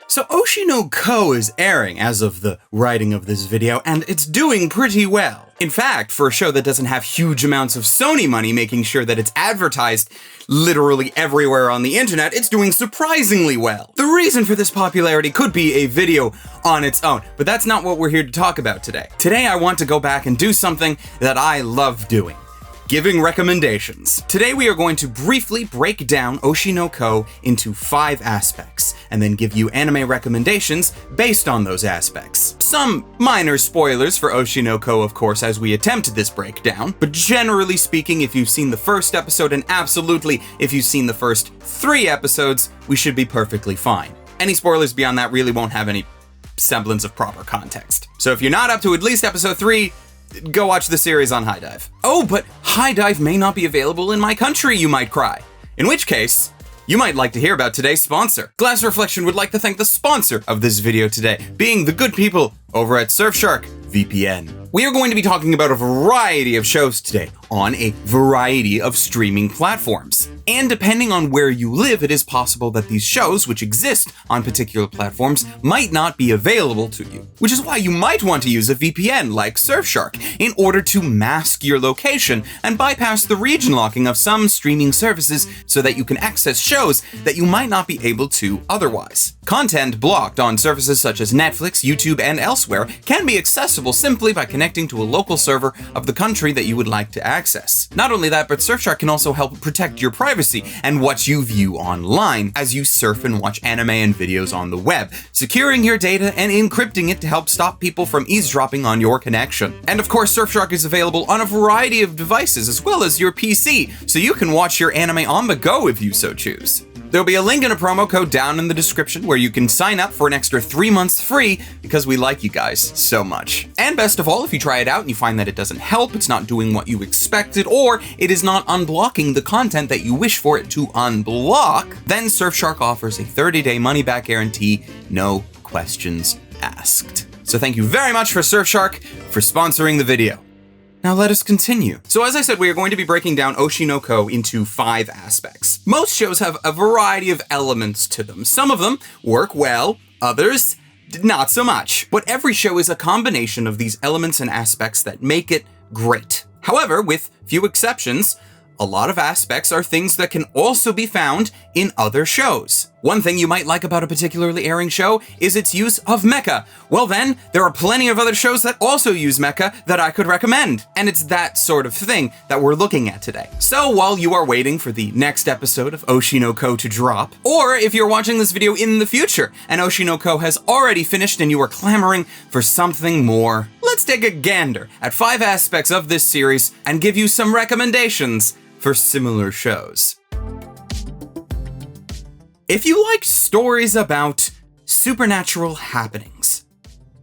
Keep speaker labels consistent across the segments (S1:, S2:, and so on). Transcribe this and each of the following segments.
S1: So Oshi no Ko is airing as of the writing of this video, and it's doing pretty well. In fact, for a show that doesn't have huge amounts of Sony money making sure that it's advertised literally everywhere on the internet, it's doing surprisingly well. The reason for this popularity could be a video on its own, but that's not what we're here to talk about today. Today I want to go back and do something that I love doing. Giving recommendations. Today we are going to briefly break down Oshi no Ko into 5 aspects, and then give you anime recommendations based on those aspects. Some minor spoilers for Oshi no Ko, of course, as we attempt this breakdown, but generally speaking, if you've seen the first episode, and absolutely if you've seen the first 3 episodes, we should be perfectly fine. Any spoilers beyond that really won't have any semblance of proper context. So if you're not up to at least episode 3, go watch the series on High Dive. Oh, but High Dive may not be available in my country, you might cry. In which case, you might like to hear about today's sponsor. Glass Reflection would like to thank the sponsor of this video today, being the good people over at Surfshark VPN. We are going to be talking about a variety of shows today on a variety of streaming platforms. And depending on where you live, it is possible that these shows, which exist on particular platforms, might not be available to you. Which is why you might want to use a VPN like Surfshark in order to mask your location and bypass the region locking of some streaming services so that you can access shows that you might not be able to otherwise. Content blocked on services such as Netflix, YouTube, and elsewhere can be accessible simply by connecting to a local server of the country that you would like to access. Not only that, but Surfshark can also help protect your privacy and what you view online as you surf and watch anime and videos on the web, securing your data and encrypting it to help stop people from eavesdropping on your connection. And of course, Surfshark is available on a variety of devices as well as your PC, so you can watch your anime on the go if you so choose. There'll be a link and a promo code down in the description where you can sign up for an extra 3 months free because we like you guys so much. And best of all, if you try it out and you find that it doesn't help, it's not doing what you expected, or it is not unblocking the content that you wish for it to unblock, then Surfshark offers a 30-day money-back guarantee, no questions asked. So thank you very much for Surfshark for sponsoring the video. Now let us continue. So as I said, we are going to be breaking down Oshi no Ko into 5 aspects. Most shows have a variety of elements to them. Some of them work well, others not so much. But every show is a combination of these elements and aspects that make it great. However, with few exceptions, a lot of aspects are things that can also be found in other shows. One thing you might like about a particularly airing show is its use of mecha. Well then, there are plenty of other shows that also use mecha that I could recommend. And it's that sort of thing that we're looking at today. So while you are waiting for the next episode of Oshi no Ko to drop, or if you're watching this video in the future and Oshi no Ko has already finished and you are clamoring for something more, let's take a gander at 5 aspects of this series and give you some recommendations for similar shows. If you like stories about supernatural happenings,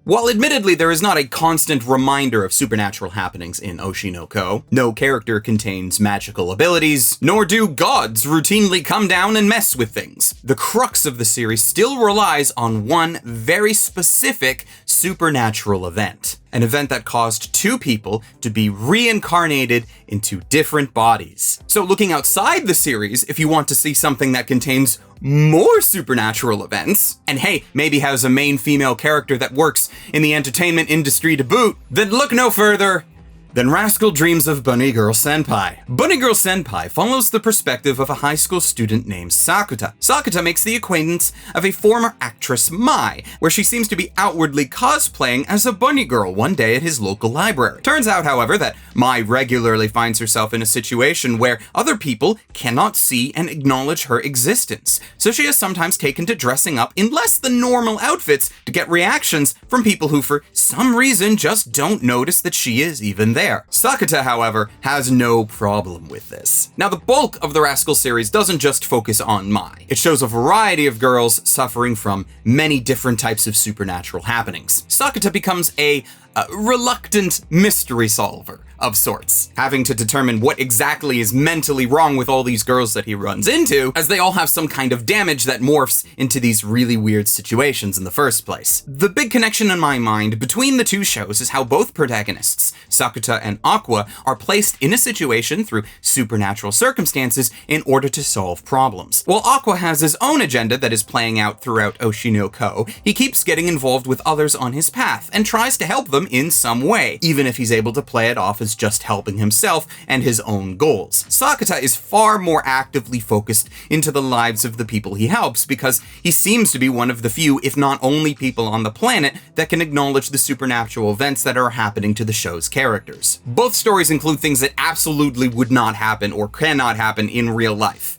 S1: while admittedly there is not a constant reminder of supernatural happenings in Oshi no Ko, no character contains magical abilities, nor do gods routinely come down and mess with things. The crux of the series still relies on one very specific supernatural event. An event that caused 2 people to be reincarnated into different bodies. So looking outside the series, if you want to see something that contains more supernatural events, and hey, maybe has a main female character that works in the entertainment industry to boot, then look no further than Rascal Dreams of Bunny Girl Senpai. Bunny Girl Senpai follows the perspective of a high school student named Sakuta. Sakuta makes the acquaintance of a former actress Mai, where she seems to be outwardly cosplaying as a bunny girl one day at his local library. Turns out, however, that Mai regularly finds herself in a situation where other people cannot see and acknowledge her existence, so she is sometimes taken to dressing up in less than normal outfits to get reactions from people who for some reason just don't notice that she is even there. Sakuta, however, has no problem with this. Now, the bulk of the Rascal series doesn't just focus on Mai. It shows a variety of girls suffering from many different types of supernatural happenings. Sakuta becomes a reluctant mystery solver of sorts, having to determine what exactly is mentally wrong with all these girls that he runs into, as they all have some kind of damage that morphs into these really weird situations in the first place. The big connection in my mind between the two shows is how both protagonists, Sakuta and Aqua, are placed in a situation through supernatural circumstances in order to solve problems. While Aqua has his own agenda that is playing out throughout Oshi no Ko, he keeps getting involved with others on his path and tries to help them in some way, even if he's able to play it off as just helping himself and his own goals. Sakuta is far more actively focused into the lives of the people he helps because he seems to be one of the few, if not only people on the planet that can acknowledge the supernatural events that are happening to the show's characters. Both stories include things that absolutely would not happen or cannot happen in real life,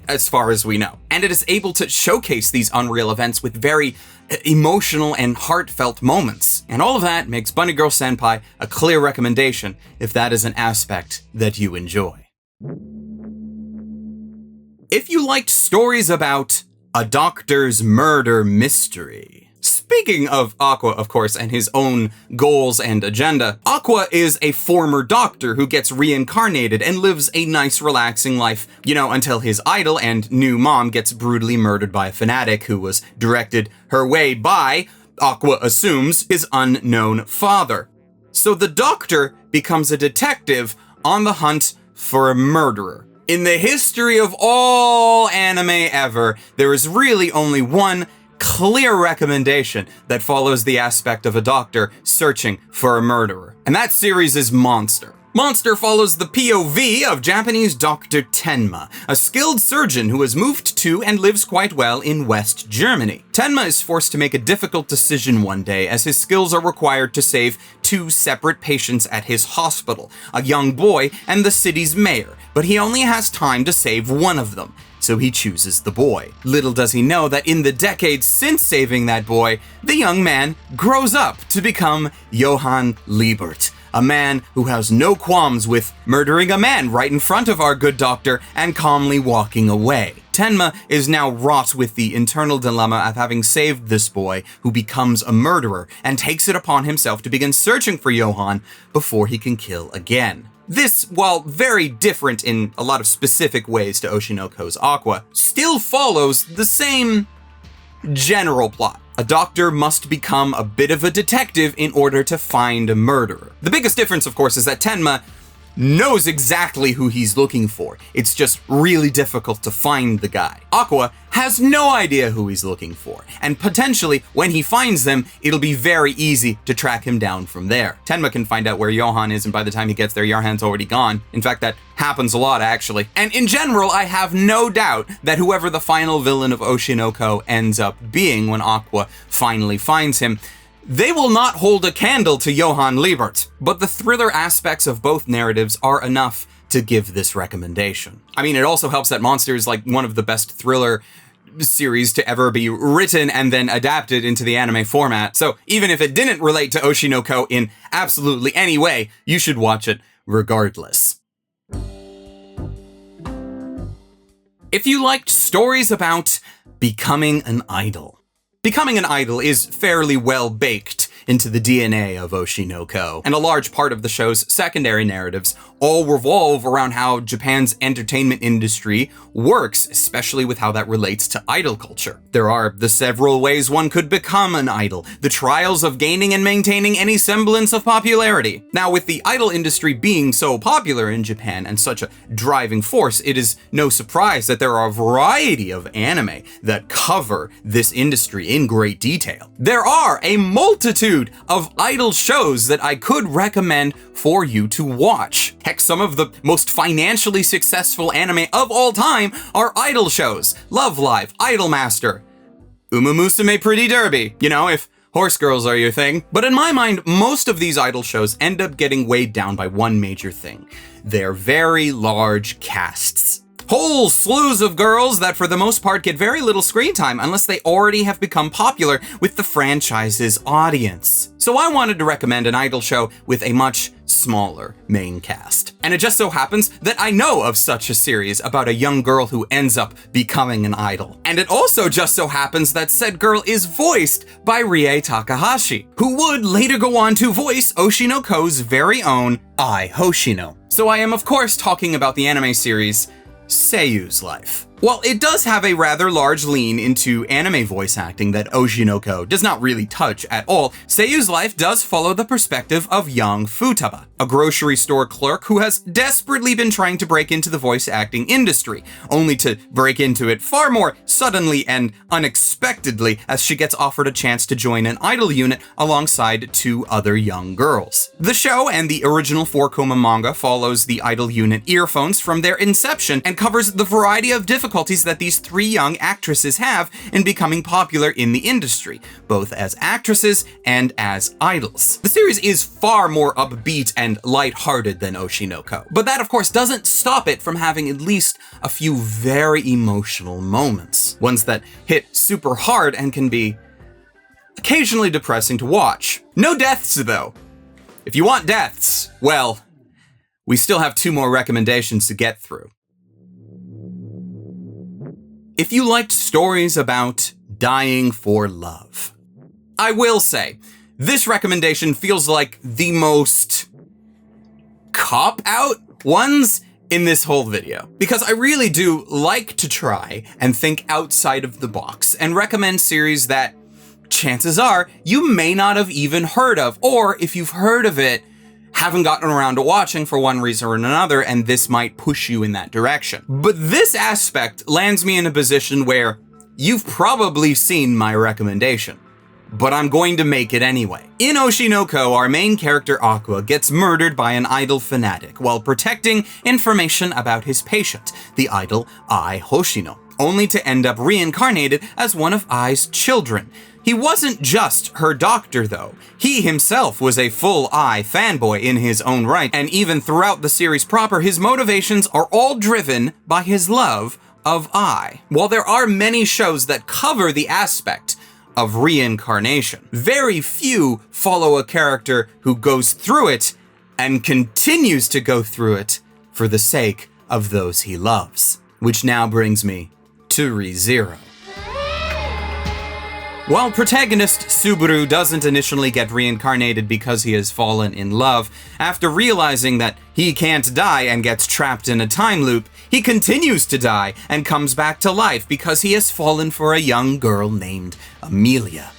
S1: as far as we know. And it is able to showcase these unreal events with very emotional and heartfelt moments. And all of that makes Bunny Girl Senpai a clear recommendation if that is an aspect that you enjoy. If you liked stories about a doctor's murder mystery. Speaking of Aqua, of course, and his own goals and agenda, Aqua is a former doctor who gets reincarnated and lives a nice, relaxing life, until his idol and new mom gets brutally murdered by a fanatic who was directed her way by, Aqua assumes, his unknown father. So the doctor becomes a detective on the hunt for a murderer. In the history of all anime ever, there is really only one clear recommendation that follows the aspect of a doctor searching for a murderer. And that series is Monster. Monster follows the POV of Japanese Dr. Tenma, a skilled surgeon who has moved to and lives quite well in West Germany. Tenma is forced to make a difficult decision one day as his skills are required to save two separate patients at his hospital, a young boy and the city's mayor, but he only has time to save one of them. So he chooses the boy. Little does he know that in the decades since saving that boy, the young man grows up to become Johann Liebert, a man who has no qualms with murdering a man right in front of our good doctor and calmly walking away. Tenma is now wrought with the internal dilemma of having saved this boy who becomes a murderer and takes it upon himself to begin searching for Johann before he can kill again. This, while very different in a lot of specific ways to Oshi no Ko's Aqua, still follows the same general plot. A doctor must become a bit of a detective in order to find a murderer. The biggest difference, of course, is that Tenma knows exactly who he's looking for. It's just really difficult to find the guy. Aqua has no idea who he's looking for, and potentially, when he finds them, it'll be very easy to track him down from there. Tenma can find out where Johann is, and by the time he gets there, Johann's already gone. In fact, that happens a lot, actually. And in general, I have no doubt that whoever the final villain of Oshi no Ko ends up being when Aqua finally finds him, they will not hold a candle to Johann Liebert, but the thriller aspects of both narratives are enough to give this recommendation. I mean, it also helps that Monster is like one of the best thriller series to ever be written and then adapted into the anime format, so even if it didn't relate to Oshi no Ko in absolutely any way, you should watch it regardless. If you liked stories about becoming an idol, becoming an idol is fairly well baked into the DNA of Oshi no Ko, and a large part of the show's secondary narratives all revolve around how Japan's entertainment industry works, especially with how that relates to idol culture. There are the several ways one could become an idol, the trials of gaining and maintaining any semblance of popularity. Now, with the idol industry being so popular in Japan and such a driving force, it is no surprise that there are a variety of anime that cover this industry in great detail. There are a multitude of idol shows that I could recommend for you to watch. Heck, some of the most financially successful anime of all time are idol shows. Love Live, Idol Master, Uma Musume Pretty Derby, if horse girls are your thing. But in my mind, most of these idol shows end up getting weighed down by one major thing: their very large casts. whole slews of girls that for the most part get very little screen time unless they already have become popular with the franchise's audience. So I wanted to recommend an idol show with a much smaller main cast. And it just so happens that I know of such a series about a young girl who ends up becoming an idol. And it also just so happens that said girl is voiced by Rie Takahashi, who would later go on to voice Oshi no Ko's very own Ai Hoshino. So I am of course talking about the anime series Seiyu's life. While it does have a rather large lean into anime voice acting that Oshi no Ko does not really touch at all, Seiyu's life does follow the perspective of young Futaba, a grocery store clerk who has desperately been trying to break into the voice acting industry, only to break into it far more suddenly and unexpectedly as she gets offered a chance to join an idol unit alongside 2 other young girls. The show and the original 4-koma manga follows the idol unit Earphones from their inception and covers the variety of difficulties that these 3 young actresses have in becoming popular in the industry, both as actresses and as idols. The series is far more upbeat and lighthearted than Oshi no Ko, but that of course doesn't stop it from having at least a few very emotional moments, ones that hit super hard and can be occasionally depressing to watch. No deaths though. If you want deaths, well, we still have 2 more recommendations to get through. If you liked stories about dying for love, I will say, this recommendation feels like the most cop-out ones in this whole video, because I really do like to try and think outside of the box and recommend series that chances are you may not have even heard of, or if you've heard of it, haven't gotten around to watching for one reason or another, and this might push you in that direction. But this aspect lands me in a position where you've probably seen my recommendation, but I'm going to make it anyway. In Oshi no Ko, our main character Aqua gets murdered by an idol fanatic while protecting information about his patient, the idol Ai Hoshino, only to end up reincarnated as one of Ai's children. He wasn't just her doctor though. He himself was a full Ai fanboy in his own right, and even throughout the series proper, his motivations are all driven by his love of Ai. While there are many shows that cover the aspect of reincarnation, very few follow a character who goes through it and continues to go through it for the sake of those he loves. Which now brings me to ReZero. While protagonist Subaru doesn't initially get reincarnated because he has fallen in love, after realizing that he can't die and gets trapped in a time loop, he continues to die and comes back to life because he has fallen for a young girl named Amelia.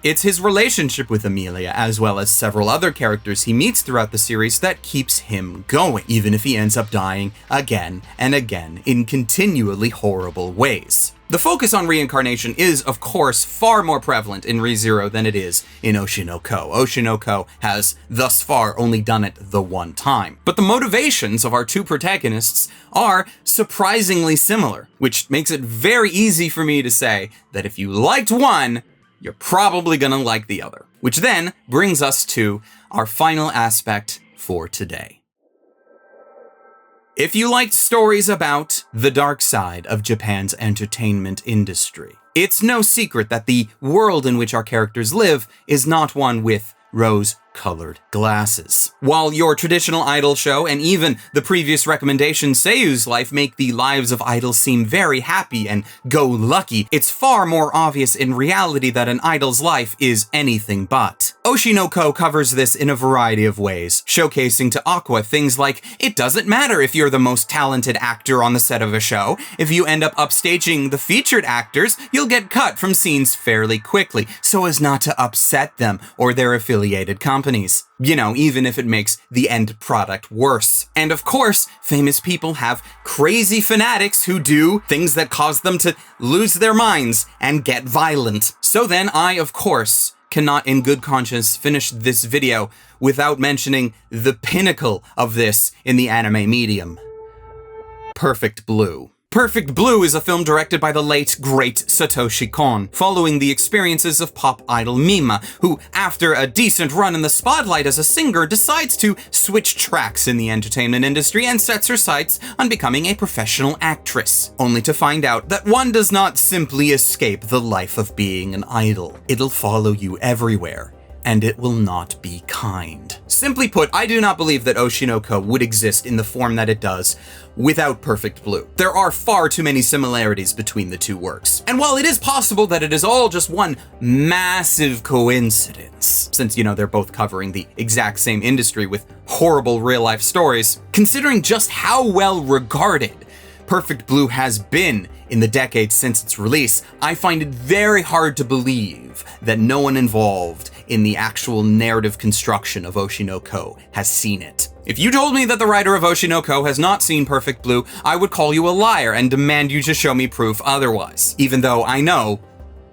S1: It's his relationship with Amelia, as well as several other characters he meets throughout the series, that keeps him going, even if he ends up dying again and again in continually horrible ways. The focus on reincarnation is, of course, far more prevalent in ReZero than it is in Oshi no Ko. Oshi no Ko has, thus far, only done it the one time. But the motivations of our 2 protagonists are surprisingly similar, which makes it very easy for me to say that if you liked one, you're probably gonna like the other. Which then brings us to our final aspect for today. If you liked stories about the dark side of Japan's entertainment industry, it's no secret that the world in which our characters live is not one with rose-colored glasses. While your traditional idol show and even the previous recommendation Seiyu's life make the lives of idols seem very happy and go-lucky, it's far more obvious in reality that an idol's life is anything but. Oshi no Ko covers this in a variety of ways, showcasing to Aqua things like, it doesn't matter if you're the most talented actor on the set of a show, if you end up upstaging the featured actors, you'll get cut from scenes fairly quickly, so as not to upset them or their affiliated companies. You know, even if it makes the end product worse. And of course, famous people have crazy fanatics who do things that cause them to lose their minds and get violent. So then I, of course, cannot in good conscience finish this video without mentioning the pinnacle of this in the anime medium. Perfect Blue. Perfect Blue is a film directed by the late, great Satoshi Kon, following the experiences of pop idol Mima, who, after a decent run in the spotlight as a singer, decides to switch tracks in the entertainment industry and sets her sights on becoming a professional actress, only to find out that one does not simply escape the life of being an idol. It'll follow you everywhere, and it will not be kind. Simply put, I do not believe that Oshi no Ko would exist in the form that it does without Perfect Blue. There are far too many similarities between the two works. And while it is possible that it is all just one massive coincidence, since, they're both covering the exact same industry with horrible real-life stories, considering just how well regarded Perfect Blue has been in the decades since its release, I find it very hard to believe that no one involved in the actual narrative construction of Oshi no Ko has seen it. If you told me that the writer of Oshi no Ko has not seen Perfect Blue, I would call you a liar and demand you to show me proof otherwise, even though I know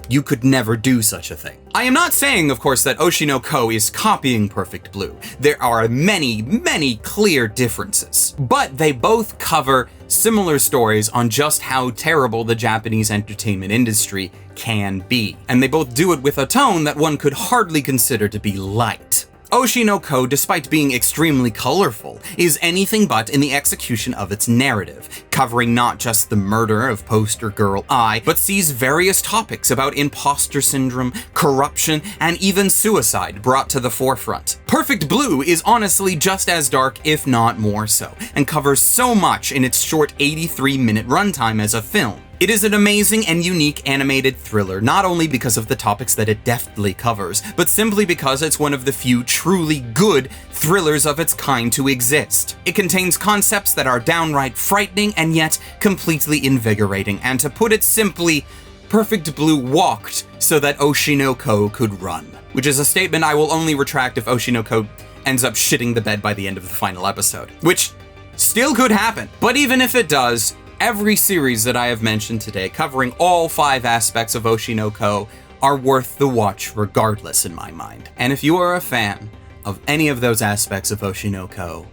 S1: you could never do such a thing. I am not saying, of course, that Oshi no Ko is copying Perfect Blue. There are many, many clear differences, but they both cover similar stories on just how terrible the Japanese entertainment industry can be. And they both do it with a tone that one could hardly consider to be light. Oshi no Ko, despite being extremely colorful, is anything but in the execution of its narrative, covering not just the murder of poster girl Ai, but sees various topics about imposter syndrome, corruption, and even suicide brought to the forefront. Perfect Blue is honestly just as dark, if not more so, and covers so much in its short 83-minute runtime as a film. It is an amazing and unique animated thriller, not only because of the topics that it deftly covers, but simply because it's one of the few truly good thrillers of its kind to exist. It contains concepts that are downright frightening and yet completely invigorating, and to put it simply, Perfect Blue walked so that Oshi no Ko could run. Which is a statement I will only retract if Oshi no Ko ends up shitting the bed by the end of the final episode. Which still could happen, but even if it does, every series that I have mentioned today, covering all 5 aspects of Oshi no Ko, are worth the watch regardless in my mind. And if you are a fan of any of those aspects of Oshi no Ko,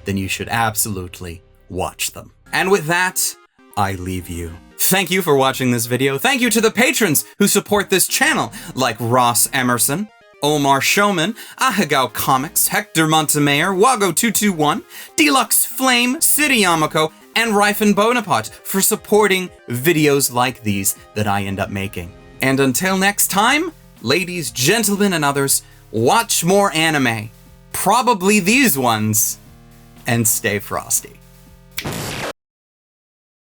S1: then you should absolutely watch them. And with that, I leave you. Thank you for watching this video. Thank you to the patrons who support this channel, like Ross Emerson, Omar Showman, Ahagao Comics, Hector Montemayor, Wago221, Deluxe Flame, City Yamako, and Rifen Bonaparte for supporting videos like these that I end up making. And until next time, ladies, gentlemen, and others, watch more anime, probably these ones, and stay frosty.